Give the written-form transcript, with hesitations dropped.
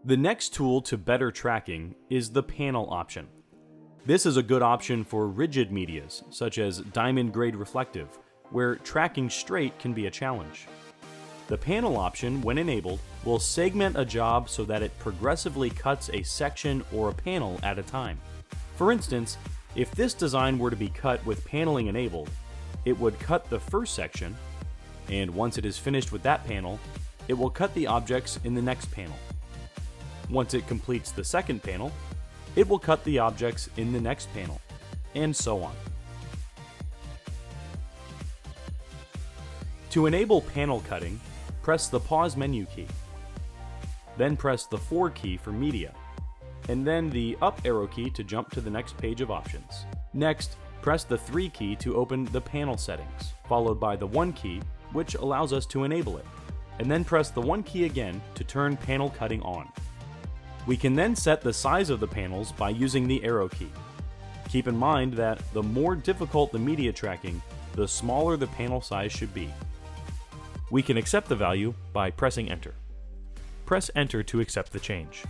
The next tool to better tracking is the panel option. This is a good option for rigid medias, such as diamond grade reflective, where tracking straight can be a challenge. The panel option, when enabled, will segment a job so that it progressively cuts a section or a panel at a time. For instance, if this design were to be cut with paneling enabled, it would cut the first section, and once it is finished with that panel, it will cut the objects in the next panel. Once it completes the second panel, it will cut the objects in the next panel, and so on. To enable panel cutting, press the pause menu key. Then press the 4 key for media, and then the up arrow key to jump to the next page of options. Next, press the 3 key to open the panel settings, followed by the 1 key, which allows us to enable it, and then press the 1 key again to turn panel cutting on. We can then set the size of the panels by using the arrow key. Keep in mind that the more difficult the media tracking, the smaller the panel size should be. We can accept the value by pressing Enter. Press Enter to accept the change.